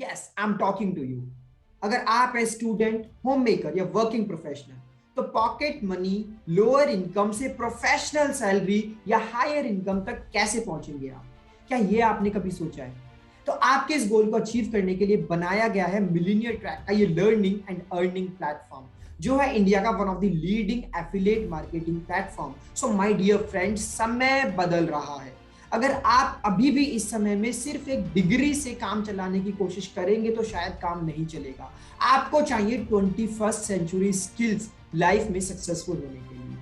Yes, I am talking to you. अगर आप है स्टूडेंट, होम मेकर या वर्किंग प्रोफेशनल, तो पॉकेट मनी, लोअर इनकम से प्रोफेशनल सैलरी या हायर इनकम तक कैसे पहुंचेंगे आप? क्या ये आपने कभी सोचा है? तो आपके इस गोल को अचीव करने के लिए बनाया गया है मिलीनियर ट्रैक का ये लर्निंग एंड अर्निंग प्लेटफॉर्म, जो है इंडिया का one of the leading affiliate marketing platform. So my dear friends, समय बदल रहा है। अगर आप अभी भी इस समय में सिर्फ एक डिग्री से काम चलाने की कोशिश करेंगे तो शायद काम नहीं चलेगा। आपको चाहिए 21st सेंचुरी स्किल्स लाइफ में सक्सेसफुल होने के लिए।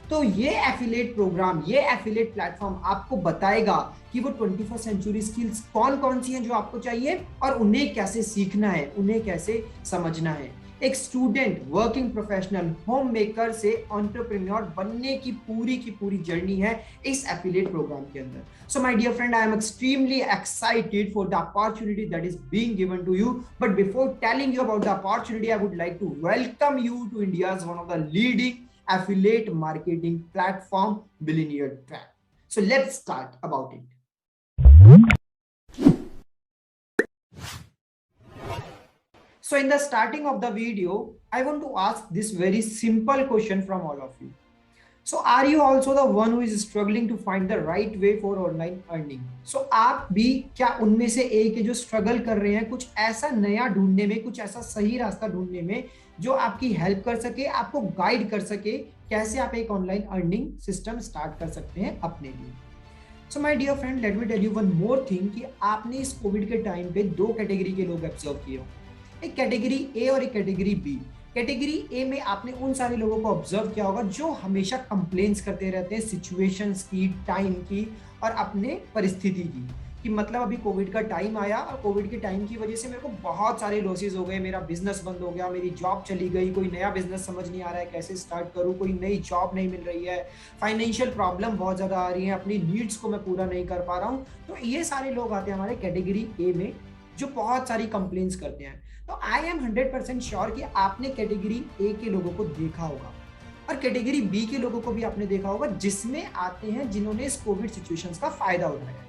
तो ये एफिलिएट प्रोग्राम, ये एफिलिएट प्लेटफॉर्म आपको बताएगा कि वो 21st सेंचुरी स्किल्स कौन कौन सी हैं जो आपको चाहिए और उन्हें कैसे सीखना है, उन्हें कैसे समझना है। एक student, working professional, home maker से एंटरप्रेन्योर बनने की पूरी जर्नी है इस एफिलिएट प्रोग्राम के अंदर। So my dear friend, I am extremely excited for the opportunity that is being given to you. But before telling you about the opportunity, I would like to welcome you to India's one of the leading affiliate marketing platform, Billionaire Track. So let's start about it. So in the starting of the video, I want to ask this very simple question from all of you. So are you also the one who is struggling to find the right way for online earning? So आप भी क्या उनमें से एक है जो struggle कर रहे हैं कुछ ऐसा नया ढूंढने में, कुछ ऐसा सही रास्ता ढूंढने में जो आपकी हेल्प कर सके, आपको गाइड कर सके कैसे आप एक ऑनलाइन अर्निंग सिस्टम स्टार्ट कर सकते हैं अपने लिए। So my dear friend, let me tell you one more thing कि आपने इस कोविड के टाइम पे दो कैटेगरी के लोग ऑब्जर्व किए हो, एक कैटेगरी ए और एक कैटेगरी बी। कैटेगरी ए में आपने उन सारे लोगों को ऑब्जर्व किया होगा जो हमेशा कंप्लेंट्स करते रहते हैं सिचुएशंस की, टाइम की और अपने परिस्थिति की, कि मतलब अभी कोविड का टाइम आया और कोविड के टाइम की वजह से मेरे को बहुत सारे लॉसेस हो गए, मेरा बिजनेस बंद हो गया, मेरी जॉब चली गई, कोई नया बिजनेस समझ नहीं आ रहा है कैसे स्टार्ट करूं, कोई नई जॉब नहीं मिल रही है, फाइनेंशियल प्रॉब्लम बहुत ज़्यादा आ रही है, अपनी नीड्स को मैं पूरा नहीं कर पा रहा हूँ। तो ये सारे लोग आते हैं हमारे कैटेगरी ए में जो बहुत सारी कंप्लेंट्स करते हैं। तो आई एम 100% श्योर कि आपने कैटेगरी ए के लोगों को देखा होगा और कैटेगरी बी के लोगों को भी आपने देखा होगा, जिसमें आते हैं जिन्होंने इस कोविड सिचुएशंस का फायदा उठाया है,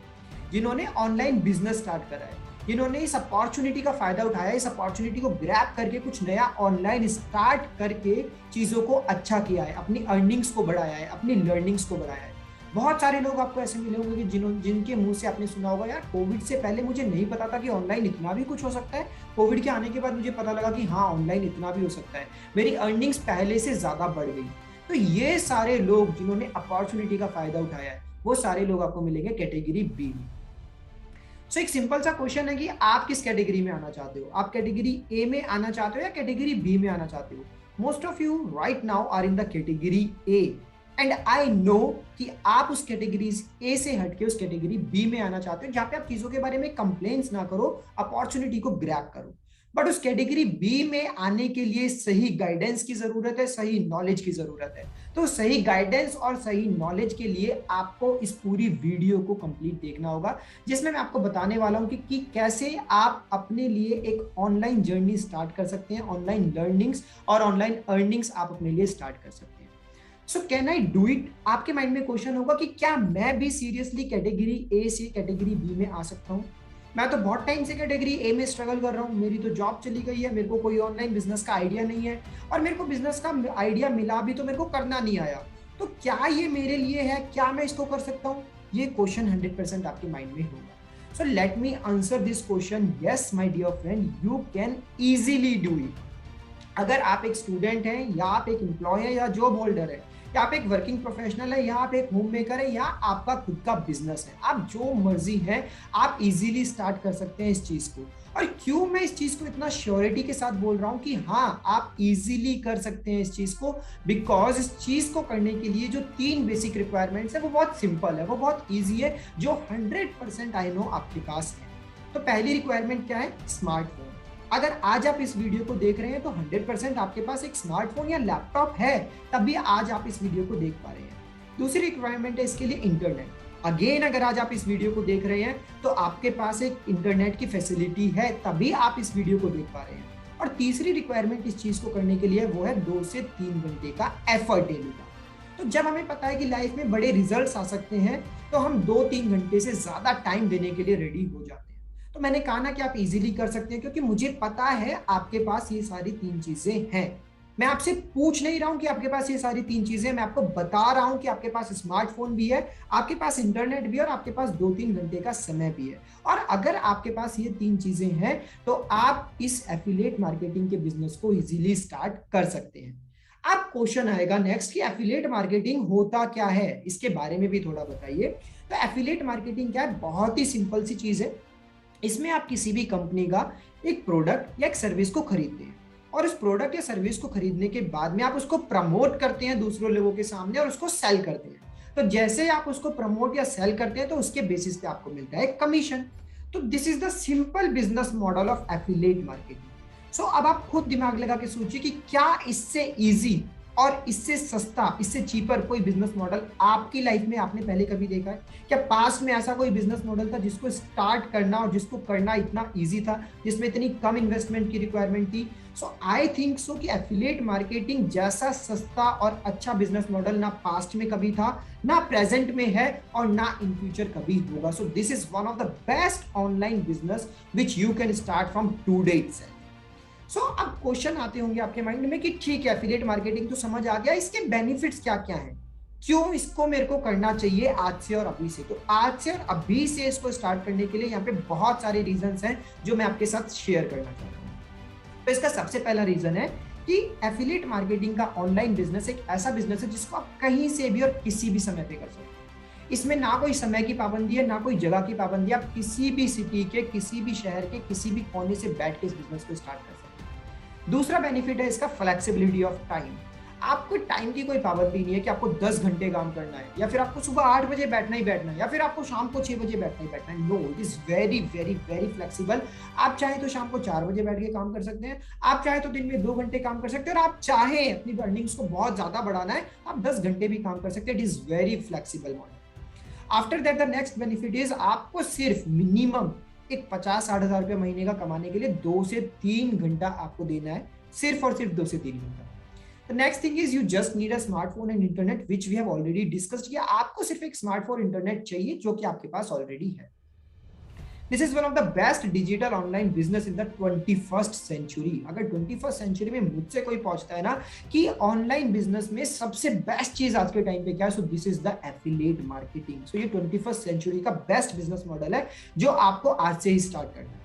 जिन्होंने ऑनलाइन बिजनेस स्टार्ट करा है, जिन्होंने इस अपॉर्चुनिटी का फायदा उठाया, इस अपॉर्चुनिटी को ग्रैब करके कुछ नया ऑनलाइन स्टार्ट करके चीजों को अच्छा किया है, अपनी अर्निंग्स को बढ़ाया है, अपनी लर्निंग्स को बढ़ाया है। बहुत सारे लोग आपको ऐसे मिले होंगे कि जिनके मुंह से आपने सुना होगा, यार कोविड से पहले मुझे नहीं पता था कि ऑनलाइन इतना भी कुछ हो सकता है, कोविड के आने के बाद मुझे पता लगा कि हाँ ऑनलाइन इतना भी हो सकता है, मेरी अर्निंग्स पहले से ज्यादा बढ़ गई। तो ये सारे लोग जिन्होंने अपॉर्चुनिटी का फायदा उठाया है वो सारे लोग आपको मिलेंगे कैटेगरी बी में। सो एक सिंपल सा क्वेश्चन है कि आप किस कैटेगरी में आना चाहते हो? आप कैटेगरी ए में आना चाहते हो या कैटेगरी बी में आना चाहते हो? Most of you right now are in the category A and I know कि आप उस कैटेगरी ए से हटके उस कैटेगरी बी में आना चाहते हो जहां पे आप चीजों के बारे में कंप्लेंट्स ना करो, अपॉर्चुनिटी को ग्रैब करो। बट उस कैटेगरी बी में आने के लिए सही गाइडेंस की जरूरत है, सही नॉलेज की जरूरत है। तो सही गाइडेंस और सही नॉलेज के लिए आपको इस पूरी वीडियो को कंप्लीट देखना होगा, जिसमें मैं आपको बताने वाला हूं कि कैसे आप अपने लिए एक ऑनलाइन जर्नी स्टार्ट कर सकते हैं, ऑनलाइन लर्निंग्स और ऑनलाइन अर्निंग्स आप अपने लिए स्टार्ट कर सकते हैं। So can I do it? आपके माइंड में क्वेश्चन होगा कि क्या मैं भी सीरियसली कैटेगरी ए से कैटेगरी बी में आ सकता हूँ? मैं तो बहुत टाइम से कैटेगरी ए में स्ट्रगल कर रहा हूँ, मेरी तो जॉब चली गई है, मेरे को कोई ऑनलाइन बिजनेस का आइडिया नहीं है और मेरे को बिजनेस का आइडिया मिला भी तो मेरे को करना नहीं आया। तो क्या ये मेरे लिए है? क्या मैं इसको कर सकता हूँ? ये क्वेश्चन 100% आपके माइंड में होगा। So let me answer this question. Yes my dear friend, you can easily do it. अगर आप एक स्टूडेंट हैं या आप एक एम्प्लॉय है या जॉब होल्डर है या आप एक वर्किंग प्रोफेशनल है या आप एक होम मेकर है या आपका खुद का बिजनेस है, आप जो मर्जी है आप इजीली स्टार्ट कर सकते हैं इस चीज को। और क्यों मैं इस चीज को इतना श्योरिटी के साथ बोल रहा हूं कि हाँ आप इजीली कर सकते हैं इस चीज को? बिकॉज इस चीज को करने के लिए जो 3 बेसिक रिक्वायरमेंट्स है वो बहुत सिंपल है, वो बहुत ईजी है, जो 100% आई नो आपके पास है। तो पहली रिक्वायरमेंट क्या है? स्मार्टफोन। अगर आज आप इस वीडियो को देख रहे हैं तो 100% आपके पास एक स्मार्टफोन या लैपटॉप है, तभी आज आप इस वीडियो को देख पा रहे हैं। दूसरी रिक्वायरमेंट है इसके लिए इंटरनेट। अगेन अगर आज आप इस वीडियो को देख रहे हैं तो आपके पास एक इंटरनेट की फैसिलिटी है, तभी आप इस वीडियो को देख पा रहे हैं। और तीसरी रिक्वायरमेंट इस चीज को करने के लिए वो है 2 से 3 घंटे का एफर्ट डेली का। तो जब हमें पता है कि लाइफ में बड़े रिजल्ट्स आ सकते हैं तो हम 2-3 घंटे से ज्यादा टाइम देने के लिए रेडी हो जाते हैं। तो मैंने कहा ना कि आप इजीली कर सकते हैं, क्योंकि मुझे पता है आपके पास ये सारी 3 चीजें हैं। मैं आपसे पूछ नहीं रहा हूं कि आपके पास ये सारी 3 चीजें, मैं आपको बता रहा हूं कि आपके पास स्मार्टफोन भी है, आपके पास इंटरनेट भी है और आपके पास 2-3 घंटे का समय भी है। और अगर आपके पास ये 3 चीजें हैं तो आप इस एफिलिएट मार्केटिंग के बिजनेस को इजीली स्टार्ट कर सकते हैं। अब क्वेश्चन आएगा नेक्स्ट कि एफिलिएट मार्केटिंग होता क्या है, इसके बारे में भी थोड़ा बताइए। तो एफिलिएट मार्केटिंग क्या है? बहुत ही सिंपल सी चीज है। इसमें आप किसी भी कंपनी का एक प्रोडक्ट या एक सर्विस को खरीदते हैं और उस प्रोडक्ट या सर्विस को खरीदने के बाद में आप उसको प्रमोट करते हैं दूसरों लोगों के सामने और उसको सेल करते हैं। तो जैसे आप उसको प्रमोट या सेल करते हैं तो उसके बेसिस पे आपको मिलता है कमीशन। तो this is the simple business model of affiliate marketing. So अब आप खुद दिमाग लगा के सोचिए कि क्या इससे इजी और इससे सस्ता, इससे चीपर कोई बिजनेस मॉडल आपकी लाइफ में आपने पहले कभी देखा है? क्या पास्ट में ऐसा कोई बिजनेस मॉडल था जिसको स्टार्ट करना और जिसको करना इतना इजी था, जिसमें इतनी कम इन्वेस्टमेंट की रिक्वायरमेंट थी? सो आई थिंक सो कि एफिलिएट मार्केटिंग जैसा सस्ता और अच्छा बिजनेस मॉडल ना पास्ट में कभी था, ना प्रेजेंट में है और ना इन फ्यूचर कभी होगा। So this is one of the best online business which you can start from today itself. So अब क्वेश्चन आते होंगे आपके माइंड में कि ठीक है, एफिलिएट मार्केटिंग तो समझ आ गया, इसके बेनिफिट्स क्या क्या हैं, क्यों इसको मेरे को करना चाहिए आज से और अभी से? तो आज से और अभी से इसको स्टार्ट करने के लिए यहाँ पे बहुत सारे रीजंस हैं जो मैं आपके साथ शेयर करना चाहता हूँ। तो इसका सबसे पहला रीजन है कि एफिलिएट मार्केटिंग का ऑनलाइन बिजनेस एक ऐसा बिजनेस है जिसको आप कहीं से भी और किसी भी समय पे कर सकते हैं। इसमें ना कोई समय की पाबंदी है, ना कोई जगह की पाबंदी है। आप किसी भी सिटी के, किसी भी शहर के, किसी भी कोने से बैठ के इस बिजनेस को स्टार्ट कर सकते हैं। दूसरा बेनिफिट है इसका फ्लेक्सिबिलिटी ऑफ टाइम। आपको टाइम की कोई पाबंदी नहीं है कि आपको 10 घंटे काम करना है, या फिर आपको सुबह 8 बजे बैठना ही बैठना है, या फिर आपको शाम को 6 बजे बैठना ही बैठना है। No, it is very very very flexible. आप चाहे तो शाम को 4 बजे बैठ के काम कर सकते हैं, आप चाहे तो दिन में 2 घंटे काम कर सकते हैं, और आप चाहे अपनी अर्निंग्स को बहुत ज्यादा बढ़ाना है, आप 10 घंटे भी काम कर सकते हैं। It is very flexible model. After that the next benefit is आपको सिर्फ मिनिमम एक 50-60 हजार रुपये महीने का कमाने के लिए 2 से 3 घंटा आपको देना है, सिर्फ और सिर्फ 2 से 3 घंटा। The next thing is you just need a smartphone and internet which we have already discussed किया। आपको सिर्फ एक स्मार्टफोन इंटरनेट चाहिए जो कि आपके पास ऑलरेडी है। This is one of the best digital online business in the 21st century. अगर 21st सेंचुरी में मुझसे कोई पूछता है ना कि ऑनलाइन बिजनेस में सबसे बेस्ट चीज आज के टाइम पे क्या है, so this is the affiliate marketing. So ये 21st सेंचुरी का बेस्ट बिजनेस मॉडल है जो आपको आज से ही स्टार्ट करना है।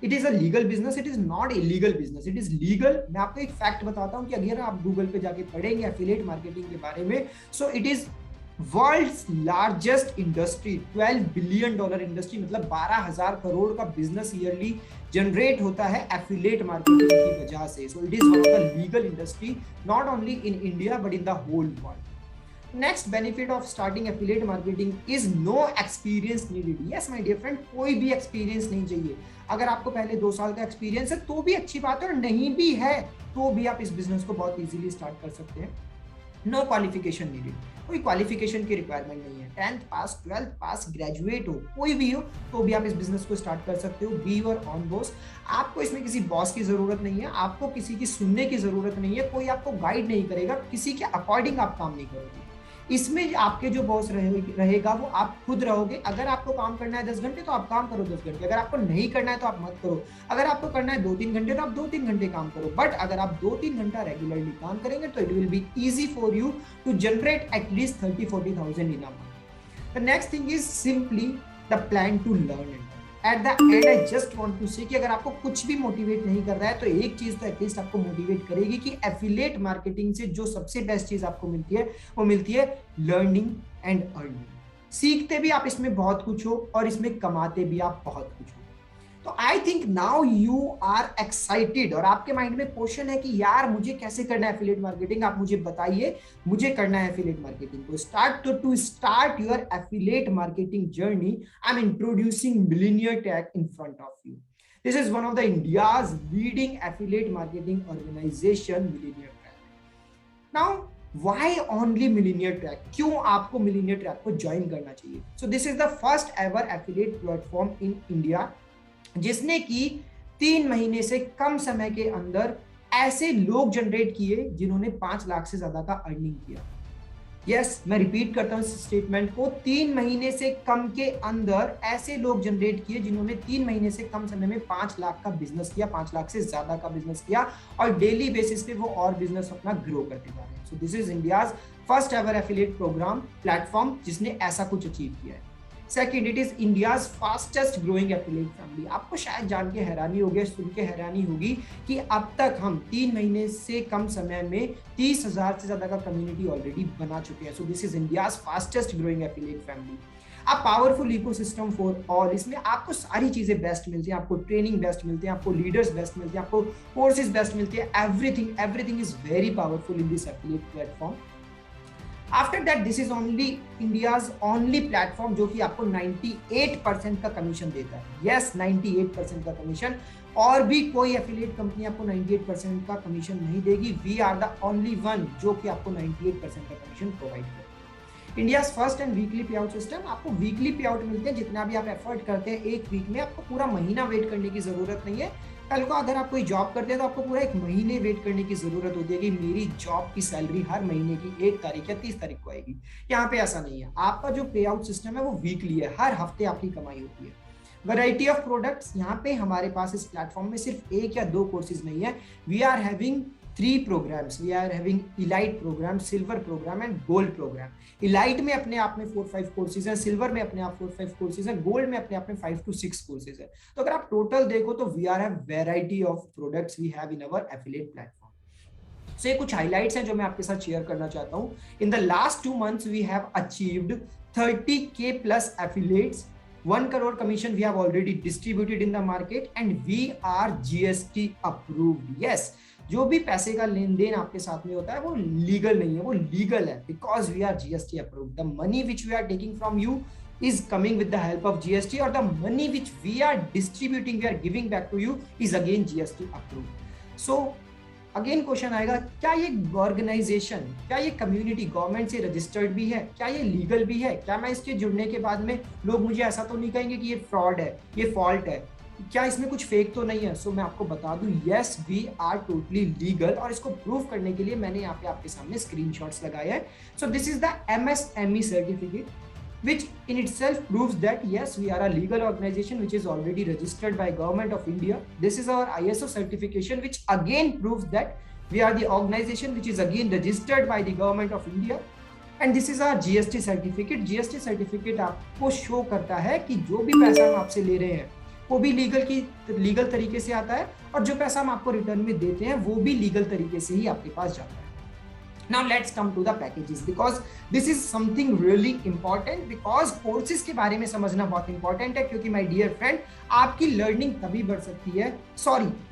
It is a legal business, it is not illegal business, it is legal. मैं आपको एक फैक्ट बताता हूं कि अगर आप गूगल पे जाके पढ़ेंगे एफिलिएट मार्केटिंग के बारे में, so it is world's largest industry, $12 billion industry, मतलब 12,000 करोड़ का बिजनेस ईयरली जनरेट होता है एफिलिएट मार्केटिंग की वजह से। So it is one of the legal industry not only in India but in the whole world. Next benefit of starting affiliate marketing is no experience needed. Yes my dear friend, कोई भी experience नहीं चाहिए। अगर आपको पहले 2 साल का experience है तो भी अच्छी बात है, और नहीं भी है तो भी आप इस बिजनेस को बहुत इजीली स्टार्ट कर सकते हैं। नो क्वालिफिकेशन नीडेड, कोई क्वालिफिकेशन की रिक्वायरमेंट नहीं है। 10th पास, 12th पास, ग्रेजुएट हो, कोई भी हो तो भी आप इस बिजनेस को स्टार्ट कर सकते हो। Be your on boss. आपको इसमें किसी बॉस की जरूरत नहीं है, आपको किसी की सुनने की जरूरत नहीं है, कोई आपको गाइड नहीं करेगा, किसी के अकॉर्डिंग आप काम नहीं करोगे। इसमें आपके जो बॉस रहेगा वो आप खुद रहोगे। अगर आपको काम करना है 10 घंटे तो आप काम करो 10 घंटे, अगर आपको नहीं करना है तो आप मत करो। अगर आपको करना है 2-3 घंटे तो आप 2-3 घंटे काम करो, बट अगर आप 2-3 घंटा रेगुलरली काम करेंगे तो it will be easy for you to generate at least 30-40,000 in a month. The next thing is simply the plan to learn it. At the end I just want to say कि अगर आपको कुछ भी motivate नहीं कर रहा है तो एक चीज तो एटलीस्ट आपको मोटिवेट करेगी कि एफिलिएट मार्केटिंग से जो सबसे बेस्ट चीज आपको मिलती है वो मिलती है लर्निंग एंड अर्निंग। सीखते भी आप इसमें बहुत कुछ हो और इसमें कमाते भी आप बहुत कुछ हो। तो I think now you are excited, और आपके माइंड में क्वेश्चन है कि यार मुझे कैसे करना है एफिलिएट मार्केटिंग, आप मुझे बताइए मुझे करना है एफिलिएट मार्केटिंग को स्टार्ट। तो to start your affiliate marketing journey I am introducing millionaire tag in front of you. This is one of the India's leading affiliate marketing organization, millionaire tag. Now Why only Millionaire Track? क्यों आपको Millionaire Track को join करना चाहिए? So this is the first ever affiliate platform in India जिसने की 3 महीने से कम समय के अंदर ऐसे लोग जनरेट किए जिन्होंने 5 लाख से ज्यादा का अर्निंग किया। यस, मैं रिपीट करता हूँ इस स्टेटमेंट को, 3 महीने से कम के अंदर ऐसे लोग जनरेट किए जिन्होंने 3 महीने से कम समय में 5 लाख का बिजनेस किया, 5 लाख से ज्यादा का बिजनेस किया, और डेली बेसिस पे वो और बिजनेस अपना ग्रो करते जा रहे हैं। So this is India's first ever affiliate program platform जिसने ऐसा कुछ अचीव किया है। Second, it is India's fastest growing affiliate family. आपको शायद जान के हैरानी होगी, सुन के हैरानी होगी कि अब तक हम 3 महीने से कम समय में 30,000 से ज्यादा का कम्युनिटी ऑलरेडी बना चुके हैं। So this is India's fastest growing affiliate family. A powerful ecosystem for all, इसमें आपको सारी चीजें बेस्ट मिलती हैं, आपको ट्रेनिंग बेस्ट मिलती है, आपको लीडर्स बेस्ट मिलते हैं, आपको कोर्सेज बेस्ट मिलते हैं, everything is very powerful in this affiliate platform. After that this is only India's only platform जो कि आपको 98% का कमीशन देता है। यस, 98% का कमीशन, और भी कोई एफिलिएट कंपनी आपको 98% का कमीशन नहीं देगी। We are the only one जो कि आपको 98% का कमीशन प्रोवाइड करेगा। India first and weekly pay out system, आपको वीकली पे आउट मिलते हैं, जितना भी आप एफर्ट करते हैं एक वीक में, आपको पूरा महीना वेट करने की जरूरत नहीं है। कल को अगर आप कोई जॉब करते हैं तो आपको पूरा एक महीने वेट करने की जरूरत होती है कि मेरी जॉब की सैलरी हर महीने की 1 तारीख या 30 तारीख को आएगी। यहाँ पे ऐसा नहीं है, आपका जो पे आउट सिस्टम है वो वीकली है, हर हफ्ते आपकी कमाई होती है। वैरायटी ऑफ प्रोडक्ट्स, यहाँ पे हमारे पास इस प्लेटफॉर्म में सिर्फ 1 या 2 कोर्सेज नहीं है, we are having 3 programs. We are having elite program, silver program and gold program. elite में अपने आप में 4-5 कोर्सेज हैं, सिल्वर में अपने आप 4-5 कोर्सेज हैं, गोल्ड में अपने आप में 5 to 6 कोर्सेज हैं। तो अगर आप टोटल देखो तो we are have variety of products we have in our affiliate platform. So ये कुछ हाइलाइट्स हैं जो मैं आपके साथ शेयर करना चाहता हूँ। In the last 2 months we have achieved 30K plus affiliates, 1 crore commission we have already distributed in the market and we are GST approved. Yes, जो भी पैसे का लेन देन आपके साथ में होता है वो लीगल नहीं है, वो लीगल है, because we are GST approved. The money which we are taking from you is coming with the help of GST, or the money which we are distributing, we are giving back to you is again GST approved. So again question आएगा, क्या ये organisation, क्या ये community government से registered भी है, क्या ये लीगल भी है, क्या मैं इसके जुड़ने के बाद में लोग मुझे ऐसा तो नहीं कहेंगे कि ये फ्रॉड है, ये फॉल्ट है, क्या इसमें कुछ फेक तो नहीं है? सो मैं आपको बता दूं, yes we are totally legal, और इसको प्रूव करने के लिए मैंने यहाँ पे आपके सामने स्क्रीनशॉट्स लगाए हैं। So this is the MSME certificate which in itself proves that yes, we are a legal organization which is already registered by Government of India. This is our ISO certification which again proves that we are the organization which is again registered by the Government of India. And this is our GST certificate. GST certificate आपको show करता है कि जो भी पैसा हम आपसे ले रहे हैं वो भी लीगल तरीके से आता है, और जो पैसा हम आपको रिटर्न में देते हैं वो भी लीगल तरीके से ही आपके पास जाता है। Now let's come to the packages, because this is something really important, because courses के बारे में समझना बहुत important है, क्योंकि my dear friend, आपकी लर्निंग तभी बढ़ सकती है,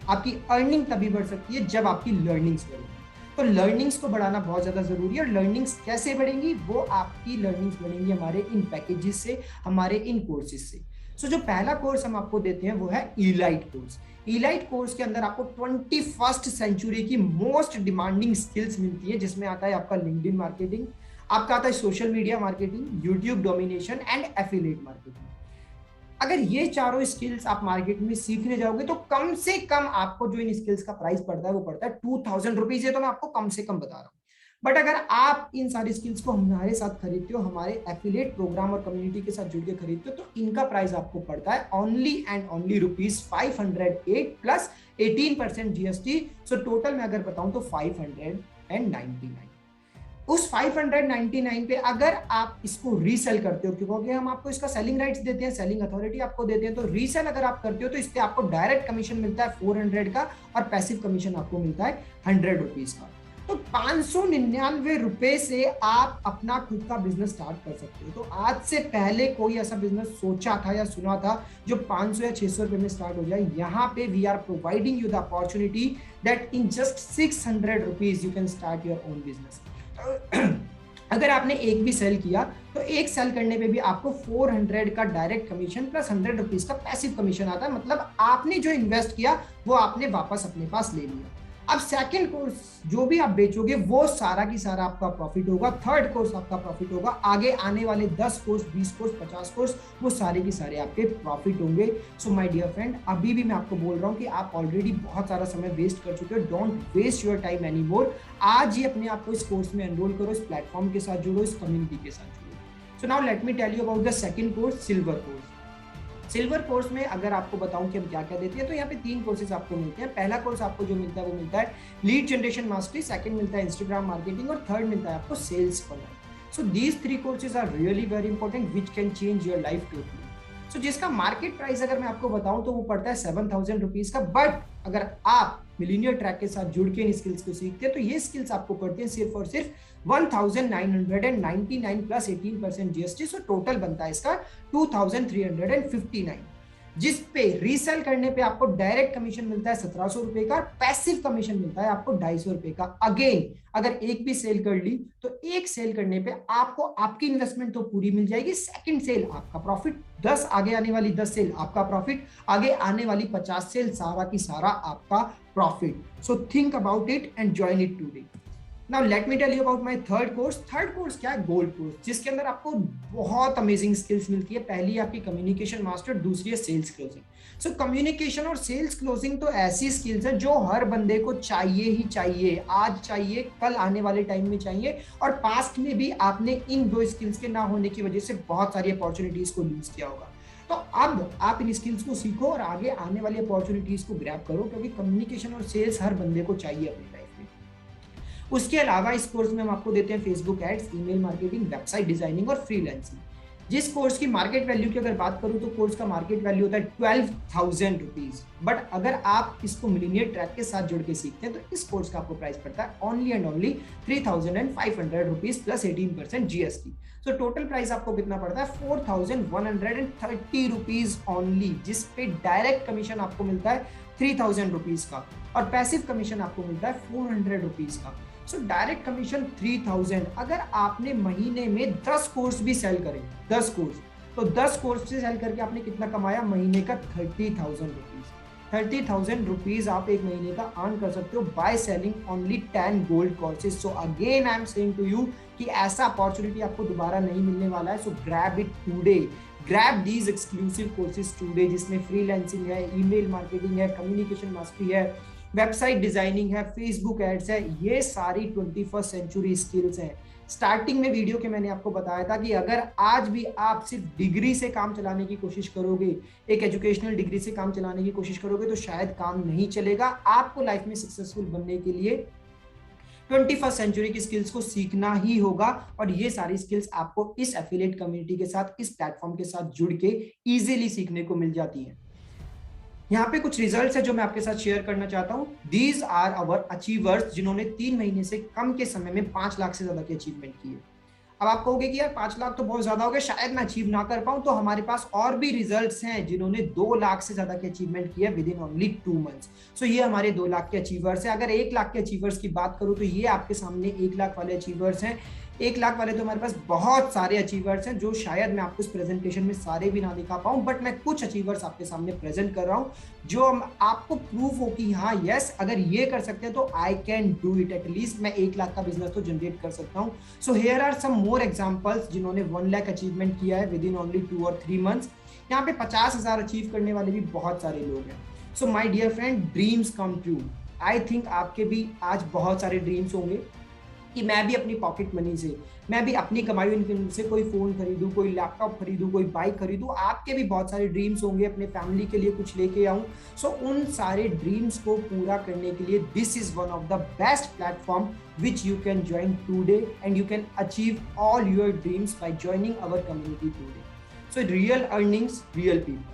आपकी अर्निंग तभी बढ़ सकती है जब आपकी लर्निंग्स बढ़ेगी। तो लर्निंग्स को बढ़ाना बहुत ज्यादा जरूरी है, और लर्निंग्स कैसे बढ़ेंगी? वो आपकी लर्निंग्स बढ़ेंगी हमारे इन पैकेजेस से, हमारे इन कोर्सेज से। सो जो पहला कोर्स हम आपको देते हैं वो है इलाइट कोर्स। इलाइट कोर्स के अंदर आपको 21st सेंचुरी की मोस्ट डिमांडिंग स्किल्स मिलती है, जिसमें आता है आपका लिंक्डइन मार्केटिंग, आपका आता है social media marketing, YouTube domination and affiliate marketing. अगर ये चारों स्किल्स आप मार्केट में सीखने जाओगे तो कम से कम आपको जो इन स्किल्स का प्राइस पड़ता है वो पड़ता है 2000 रुपीज। है तो मैं आपको कम से कम बता रहा हूँ, बट अगर आप इन सारी स्किल्स को हमारे साथ खरीदते हो, हमारे एफिलिएट प्रोग्राम और कम्युनिटी के साथ जुड़ के खरीदते हो, तो इनका प्राइस आपको पड़ता है only and only ₹508 plus 18% GST। So total मैं अगर बताऊं तो 599। उस 599 पे अगर आप इसको रीसेल करते हो, क्योंकि हम आपको इसका सेलिंग राइट्स देते हैं, सेलिंग अथॉरिटी आपको देते हैं, तो रीसेल अगर आप करते हो तो इससे आपको डायरेक्ट कमीशन मिलता है 400 का, और पैसिव कमीशन आपको मिलता है 100 रुपीज का। तो 599 रुपए से आप अपना खुद का बिजनेस स्टार्ट कर सकते हो। तो आज से पहले कोई ऐसा बिजनेस सोचा था या सुना था जो 500 या 600 रुपए में स्टार्ट हो जाए? यहाँ पे we are providing you the opportunity that in just 600 rupees you can start your own business. अगर आपने एक भी सेल किया तो एक सेल करने पे भी आपको 400 का डायरेक्ट कमीशन प्लस 100 रुपीज का पैसिव कमीशन आता है। मतलब आपने जो इन्वेस्ट किया वो आपने वापस अपने पास ले लिया। अब सेकंड कोर्स जो भी आप बेचोगे वो सारा की सारा आपका प्रॉफिट होगा, थर्ड कोर्स आपका प्रॉफिट होगा, आगे आने वाले 10 कोर्स, 20 कोर्स, 50 कोर्स वो सारे की सारे आपके प्रॉफिट होंगे। सो माय डियर फ्रेंड, अभी भी मैं आपको बोल रहा हूँ कि आप ऑलरेडी बहुत सारा समय वेस्ट कर चुके हो। Don't waste your time any more. आज ही अपने आप को इस कोर्स में एनरोल करो, इस प्लेटफॉर्म के साथ जुड़ो, इस कम्युनिटी के साथ जुड़ो। So now let me tell you about the second course, silver course. Silver course में अगर आपको बताऊं कि हम क्या क्या देते हैं, तो यहाँ पे 3 कोर्सेज आपको मिलते हैं। पहला कोर्स आपको जो मिलता है वो मिलता है लीड जनरेशन मास्टरी, सेकंड मिलता है इंस्टाग्राम मार्केटिंग और थर्ड मिलता है आपको sales funnel. So these 3 courses are really very important which can change your life totally. So जिसका मार्केट प्राइस अगर मैं आपको बताऊं तो वो पड़ता है 7,000 रुपीज का, बट अगर आप मिलीनियर ट्रैक के साथ जुड़ के इन स्किल्स को सीखते हैं तो ये स्किल्स आपको पड़ती हैं सिर्फ और सिर्फ 1,999 प्लस 18% जीएसटी। सो टोटल बनता है इसका 2,359, जिस पे रीसेल करने पे आपको डायरेक्ट कमीशन मिलता है 1,700 रुपए का, पैसिव कमीशन मिलता है आपको 250 रुपए का। अगेन अगर एक भी सेल कर ली तो एक सेल करने पे आपको आपकी इन्वेस्टमेंट तो पूरी मिल जाएगी, सेकंड सेल आपका प्रॉफिट, 10 आगे आने वाली 10 सेल आपका प्रॉफिट, आगे आने वाली 50 सेल सारा की सारा आपका profit. So think about it and join it today. Now let me tell you about my third course. Third course क्या है? गोल्ड कोर्स, जिसके अंदर आपको बहुत अमेजिंग स्किल्स मिलती है। पहली आपकी कम्युनिकेशन मास्टर, दूसरी है सेल्स क्लोजिंग। सो कम्युनिकेशन और सेल्स क्लोजिंग तो ऐसी स्किल्स है जो हर बंदे को चाहिए ही चाहिए, आज चाहिए, कल आने वाले टाइम में चाहिए। और पास्ट में भी आपने इन 2 स्किल्स के ना होने की वजह से बहुत सारी अपॉर्चुनिटीज को लूज किया होगा। तो अब आप इन स्किल्स को सीखो और आगे आने वाली अपॉर्चुनिटीज को ग्रैब करो, क्योंकि कम्युनिकेशन और सेल्स हर बंदे को चाहिए अपनी लाइफ में। उसके अलावा इस कोर्स में हम आपको देते हैं Facebook ads, email marketing, website designing और फ्रीलांसिंग। जिस कोर्स की मार्केट वैल्यू की अगर बात करूं तो कोर्स का मार्केट वैल्यू होता है 12,000 रुपीज, बट अगर आप इसको मिलीनियर ट्रैक के साथ जुड़ के सीखते हैं तो इस कोर्स का आपको प्राइस पड़ता है only and only 3,500 rupees plus 18% GST. So total price आपको कितना पड़ता है? 4,130 रुपीज ओनली, जिसपे डायरेक्ट कमीशन आपको मिलता है 3,000 रुपीज का और पैसिव कमीशन आपको मिलता है 400 रुपीज का। So direct commission 3,000। अगर आपने महीने में 10 कोर्स भी सेल करें, 10 कोर्स, तो 10 कोर्स से सेल करके आपने कितना कमाया? महीने का 30,000 रुपीज। 30,000 रुपीज आप एक महीने का अर्न कर सकते हो by selling only 10 gold courses. So again I am saying to you कि ऐसा अपॉर्चुनिटी आपको दोबारा नहीं मिलने वाला है। So grab it today, grab these exclusive courses today, जिसमें फ्रीलांसिंग है, ईमेल मार्केटिंग है, कम्युनिकेशन मास्टरी है, वेबसाइट डिजाइनिंग है, फेसबुक एड्स है। ये सारी 21st सेंचुरी स्किल्स हैं। स्टार्टिंग में वीडियो के मैंने आपको बताया था कि अगर आज भी आप सिर्फ डिग्री से काम चलाने की कोशिश करोगे, एक एजुकेशनल डिग्री से काम चलाने की कोशिश करोगे, तो शायद काम नहीं चलेगा। आपको लाइफ में सक्सेसफुल बनने के लिए 21st सेंचुरी की स्किल्स को सीखना ही होगा, और ये सारी स्किल्स आपको इस एफिलिएट कम्युनिटी के साथ, इस प्लेटफॉर्म के साथ जुड़ के इजीली सीखने को मिल जाती है। यहाँ पे कुछ रिजल्ट्स है जो मैं आपके साथ शेयर करना चाहता हूँ। दीज आर आवर अचीवर्स, जिन्होंने 3 महीने से कम के समय में 5 लाख से ज्यादा की अचीवमेंट की है। अब आप कहोगे कि यार 5 लाख तो बहुत ज्यादा हो गया, शायद मैं अचीव ना कर पाऊं। तो हमारे पास और भी रिजल्ट्स हैं जिन्होंने 2 लाख से ज्यादा की अचीवमेंट की है विद इन ओनली 2 मंथ्स। सो ये हमारे 2 लाख के अचीवर्स हैं। अगर 1 लाख के अचीवर्स की बात करूं तो ये आपके सामने 1 लाख वाले अचीवर्स हैं। 1 लाख वाले तो हमारे पास बहुत सारे अचीवर्स हैं, जो शायद मैं आपको इस प्रेजेंटेशन में सारे भी ना दिखा पाऊं, बट मैं कुछ अचीवर्स आपके सामने प्रेजेंट कर रहा हूं जो आपको प्रूफ हो कि हाँ यस, अगर ये कर सकते हैं तो I can do it. At least मैं 1 लाख का बिजनेस तो जनरेट कर सकता हूं। So here are some more examples जिन्होंने 1 लाख अचीवमेंट किया है विद इन ओनली 2 और 3 मंथ्स। यहाँ पे 50,000 अचीव करने वाले भी बहुत सारे लोग हैं। So my dear friend, dreams come true. I think आपके भी आज बहुत सारे ड्रीम्स होंगे कि मैं भी अपनी पॉकेट मनी से, मैं भी अपनी कमाई हुई इनकम से कोई फोन खरीदूं, कोई लैपटॉप खरीदूं, कोई बाइक खरीदूं। आपके भी बहुत सारे ड्रीम्स होंगे, अपने फैमिली के लिए कुछ लेके आऊं। सो उन सारे ड्रीम्स को पूरा करने के लिए this is one of the best platform which you can join today, and you can achieve all your dreams by joining our community today. So real earnings, real people.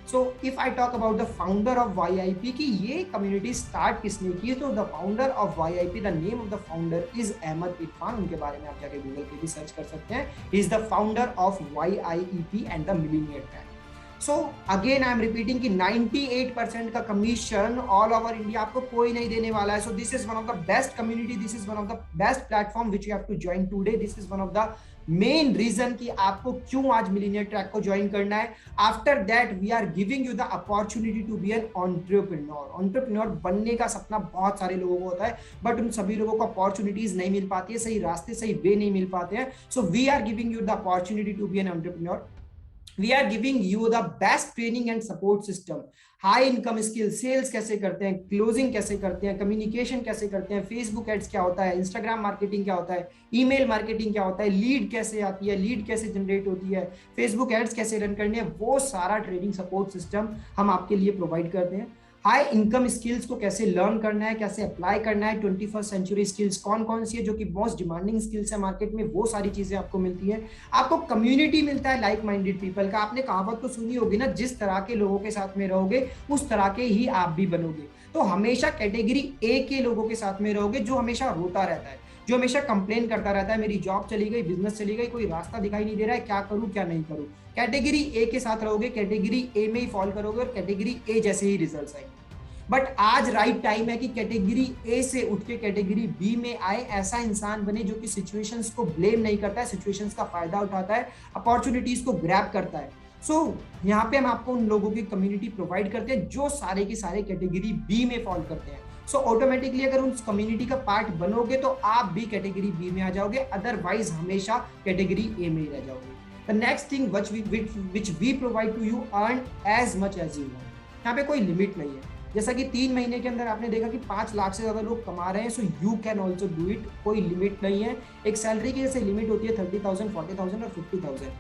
So if I talk about the founder of YIP कि ये community start किसने की, तो the founder of YIP, the name of the founder is Ahmed Irfan। उनके बारे में आप जाके गूगल पे भी सर्च कर सकते हैं। He is the founder of YIEP and the Millionaire Track। So again I am repeating कि 98% का कमीशन ऑल ओवर इंडिया आपको कोई नहीं देने वाला है। So this is one of the best community, this is one of the best platform which you have to join today, this is one of the main reason कि आपको क्यों आज मिलियनेयर ट्रैक को ज्वाइन करना है। After that we are giving you the opportunity to be an entrepreneur. Entrepreneur बनने का सपना बहुत सारे लोगों को होता है, बट उन सभी लोगों को अपॉर्चुनिटीज नहीं मिल पाती है, सही रास्ते सही वे नहीं मिल पाते हैं। So we are giving you the opportunity to be an entrepreneur. We are giving you the best training and support system. High income skill, sales कैसे करते हैं, क्लोजिंग कैसे करते हैं, कम्युनिकेशन कैसे करते हैं, फेसबुक एड्स क्या होता है, इंस्टाग्राम मार्केटिंग क्या होता है, ईमेल मार्केटिंग क्या होता है, लीड कैसे आती है, लीड कैसे जनरेट होती है, फेसबुक एड्स कैसे रन करनी है, वो सारा ट्रेनिंग सपोर्ट सिस्टम हम आपके लिए प्रोवाइड करते हैं। हाई इनकम स्किल्स को कैसे लर्न करना है, कैसे अप्लाई करना है, 21st सेंचुरी स्किल्स कौन कौन सी है जो कि मोस्ट डिमांडिंग स्किल्स है मार्केट में, वो सारी चीजें आपको मिलती है। आपको कम्युनिटी मिलता है लाइक माइंडेड पीपल का। आपने कहावत तो सुनी होगी ना, जिस तरह के लोगों के साथ में रहोगे उस तरह के ही आप भी बनोगे। तो हमेशा कैटेगरी ए के लोगों के साथ में रहोगे, जो हमेशा रोता रहता है, जो हमेशा कंप्लेन करता रहता है, मेरी जॉब चली गई, बिजनेस चली गई, कोई रास्ता दिखाई नहीं दे रहा है, क्या करूं क्या नहीं करूं। कैटेगरी ए के साथ रहोगे, कैटेगरी ए में ही फॉल करोगे और कैटेगरी ए जैसे ही रिजल्ट्स आएंगे। बट आज राइट टाइम है कि कैटेगरी ए से उठ के कैटेगरी बी में आए, ऐसा इंसान बने जो कि सिचुएशंस को ब्लेम नहीं करता है, सिचुएशंस का फायदा उठाता है, अपॉर्चुनिटीज को ग्रैब करता है। यहाँ पे हम आपको उन लोगों की कम्युनिटी प्रोवाइड करते हैं जो सारे के सारे कैटेगरी बी में फॉल करते हैं। ऑटोमेटिकली अगर उस कम्युनिटी का पार्ट बनोगे तो आप भी कैटेगरी बी में आ जाओगे, अदरवाइज हमेशा कैटेगरी ए में ही रह जाओगे। The next thing which we provide to you, earn as much as you want। यहाँ पे कोई लिमिट नहीं है। जैसा कि 3 महीने के अंदर आपने देखा कि 5 लाख से ज्यादा लोग कमा रहे हैं, so you can also do it. कोई लिमिट नहीं है। एक सैलरी की जैसे लिमिट होती है 30,000, 40,000 और 50,000,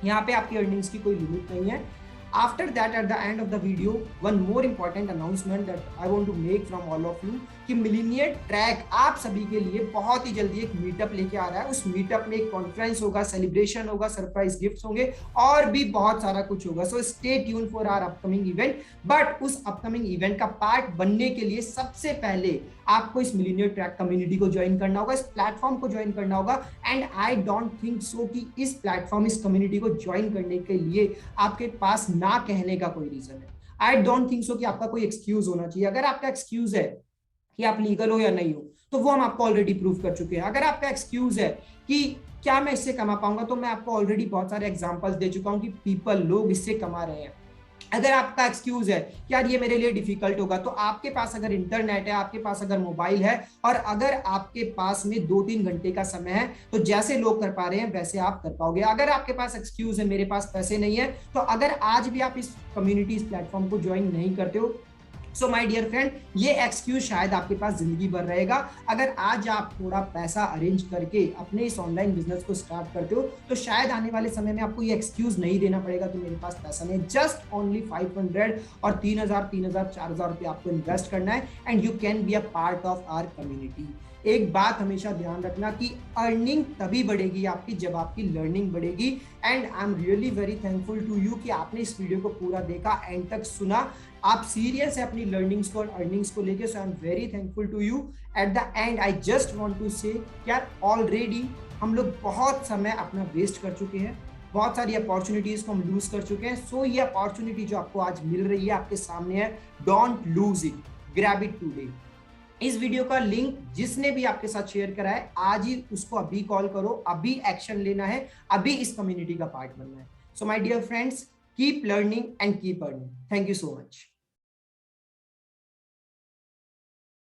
यहाँ पे आपकी अर्निंग्स की कोई लिमिट नहीं है। After that, at the end of the video, one more important announcement that I want to make from all of you कि मिलीनियर ट्रैक आप सभी के लिए बहुत ही जल्दी एक मीटअप लेके आ रहा है। उस मीटअप में एक कॉन्फ्रेंस होगा, सेलिब्रेशन होगा, सरप्राइज गिफ्ट्स होंगे और भी बहुत सारा कुछ होगा। So stay tune for our upcoming event. But उस अपकमिंग इवेंट का पार्ट बनने के लिए सबसे पहले आपको इस मिलीनियर ट्रैक कम्युनिटी को ज्वाइन करना होगा, इस प्लेटफॉर्म को ज्वाइन करना होगा। And I don't think so कि इस प्लेटफॉर्म, इस कम्युनिटी को ज्वाइन करने के लिए आपके पास ना कहने का कोई रीजन है। आई डोंट थिंक सो कि आपका कोई एक्सक्यूज होना चाहिए। अगर आपका एक्सक्यूज है कि आप लीगल हो या नहीं हो, तो वो हम आपको ऑलरेडी प्रूव कर चुके हैं। अगर आपका एक्सक्यूज है कि क्या मैं इससे कमा पाऊंगा, तो मैं आपको ऑलरेडी बहुत सारे एग्जांपल्स दे चुका हूं कि लोग इससे कमा रहे हैं। अगर आपका एक्सक्यूज है कि यार ये मेरे लिए डिफिकल्ट होगा, तो आपके पास अगर इंटरनेट है, आपके पास अगर मोबाइल है और अगर आपके पास में 2-3 घंटे का समय है, तो जैसे लोग कर पा रहे हैं वैसे आप कर पाओगे। अगर आपके पास एक्सक्यूज है मेरे पास पैसे नहीं है, तो अगर आज भी आप इस कम्युनिटी, इस प्लेटफॉर्म को ज्वाइन नहीं करते हो, सो माय डियर फ्रेंड, ये एक्सक्यूज शायद आपके पास जिंदगी भर रहेगा। अगर आज आप थोड़ा पैसा अरेंज करके अपने इस ऑनलाइन बिजनेस को स्टार्ट करते हो, तो शायद आने वाले समय में आपको ये एक्सक्यूज नहीं देना पड़ेगा कि मेरे पास पैसा नहीं। जस्ट ओनली 500 और 3,000, 4,000 रुपये आपको इन्वेस्ट करना है and you can be a part of our community. एक बात हमेशा ध्यान रखना कि अर्निंग तभी बढ़ेगी आपकी जब आपकी लर्निंग बढ़ेगी। And I am really very thankful to you कि आपने इस वीडियो को पूरा देखा, एंड तक सुना। आप सीरियस है अपनी लर्निंग्स को और अर्निंग्स को लेके। So I am very thankful to you. At the end I just want to say यार, ऑलरेडी हम लोग बहुत समय अपना वेस्ट कर चुके हैं, बहुत सारी अपॉर्चुनिटीज को हम लूज कर चुके हैं। सो ये अपॉर्चुनिटी जो आपको आज मिल रही है, आपके सामने है, don't lose it, grab it today. इस वीडियो का लिंक जिसने भी आपके साथ शेयर करा है, आज ही उसको अभी कॉल करो, अभी एक्शन लेना है, अभी इस कम्युनिटी का पार्ट बनना है। So my dear friends, keep learning and keep earning. Thank you so much.